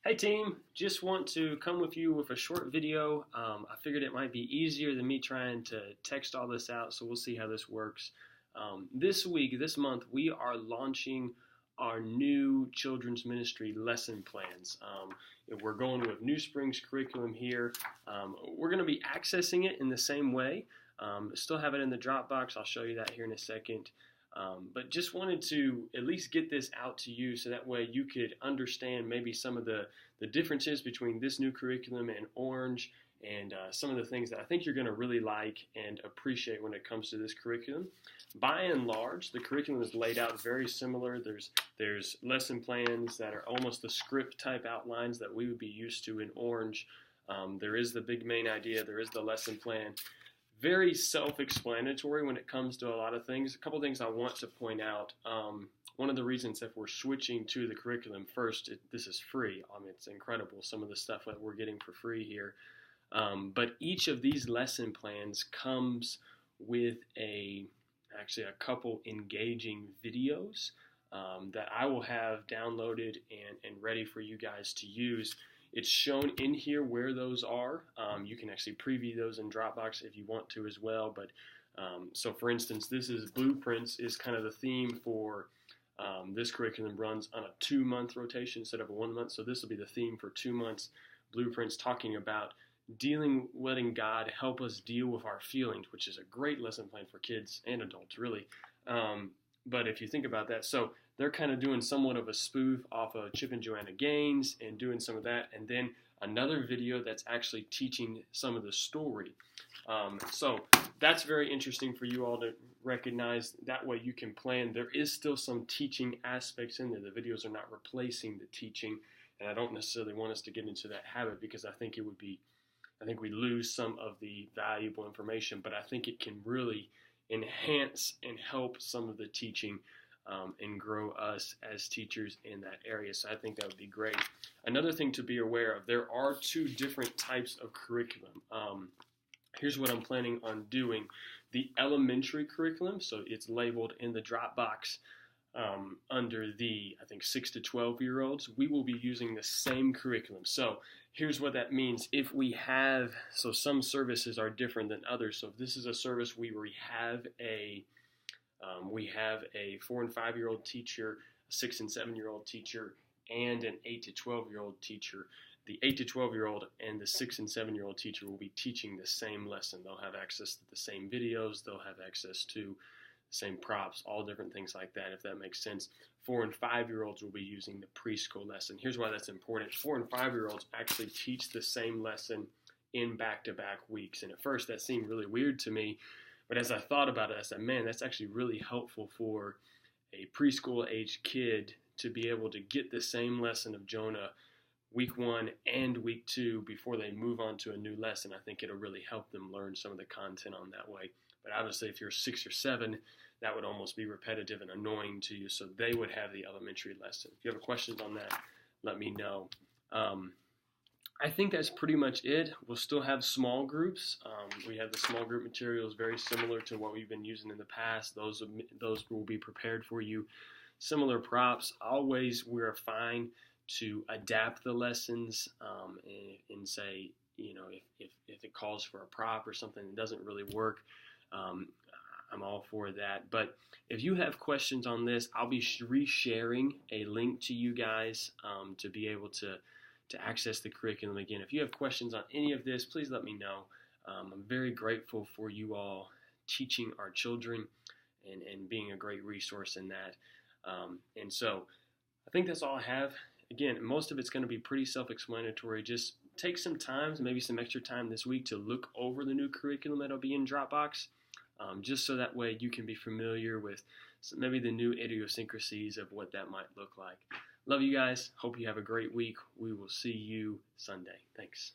Hey team, just want to come with you with a short video. I figured it might be easier than me trying to text all this out, so we'll see how this works. This month, we are launching our new children's ministry lesson plans. We're going with New Springs curriculum here. We're going to be accessing it in the same way. Still have it in the Dropbox. I'll show you that here in a second. But just wanted to at least get this out to you so that way you could understand maybe some of the differences between this new curriculum and Orange and some of the things that I think you're going to really like and appreciate when it comes to this curriculum. By and large, the curriculum is laid out very similar. There's lesson plans that are almost the script type outlines that we would be used to in Orange. There is the big main idea. There is the lesson plan. Very self-explanatory when it comes to a lot of things. A couple things I want to point out. One of the reasons if we're switching to the curriculum first, this is free. It's incredible, some of the stuff that we're getting for free here. But each of these lesson plans comes with actually a couple engaging videos that I will have downloaded and ready for you guys to use. It's shown in here where those are. You can actually preview those in Dropbox if you want to as well. But so for instance, this is Blueprints is kind of the theme for this curriculum runs on a 2-month rotation instead of a 1 month. So this will be the theme for 2 months. Blueprints talking about letting God help us deal with our feelings, which is a great lesson plan for kids and adults, really. But if you think about that, so they're kind of doing somewhat of a spoof off of Chip and Joanna Gaines and doing some of that. And then another video that's actually teaching some of the story. So that's very interesting for you all to recognize. That way you can plan. There is still some teaching aspects in there. The videos are not replacing the teaching. And I don't necessarily want us to get into that habit because I think we lose some of the valuable information. But I think it can really enhance and help some of the teaching and grow us as teachers in that area. So I think that would be great. Another thing to be aware of, there are 2 different types of curriculum. Here's what I'm planning on doing. The elementary curriculum, so it's labeled in the Dropbox under the, I think, 6 to 12-year-olds, we will be using the same curriculum. So here's what that means. If we have, so some services are different than others. So if this is a service where we have a 4 and 5-year-old teacher, a 6 and 7-year-old teacher, and an 8 to 12-year-old teacher. The 8 to 12-year-old and the 6 and 7-year-old teacher will be teaching the same lesson. They'll have access to the same videos. They'll have access to the same props, all different things like that, if that makes sense. 4 and 5-year-olds will be using the preschool lesson. Here's why that's important. 4 and 5-year-olds actually teach the same lesson in back-to-back weeks. And at first that seemed really weird to me. But as I thought about it, I said, man, that's actually really helpful for a preschool-age kid to be able to get the same lesson of Jonah week 1 and week 2 before they move on to a new lesson. I think it'll really help them learn some of the content on that way. But obviously, if you're 6 or 7, that would almost be repetitive and annoying to you, so they would have the elementary lesson. If you have questions on that, let me know. I think that's pretty much it. We'll still have small groups. We have the small group materials very similar to what we've been using in the past. Those will be prepared for you. Similar props. Always we're fine to adapt the lessons and say, if it calls for a prop or something that doesn't really work, I'm all for that. But if you have questions on this, I'll be resharing a link to you guys to be able to access the curriculum again. If you have questions on any of this, please let me know. I'm very grateful for you all teaching our children and being a great resource in that. And so I think that's all I have. Again, most of it's going to be pretty self-explanatory. Just take some time, maybe some extra time this week to look over the new curriculum that'll be in Dropbox, just so that way you can be familiar with maybe the new idiosyncrasies of what that might look like. Love you guys. Hope you have a great week. We will see you Sunday. Thanks.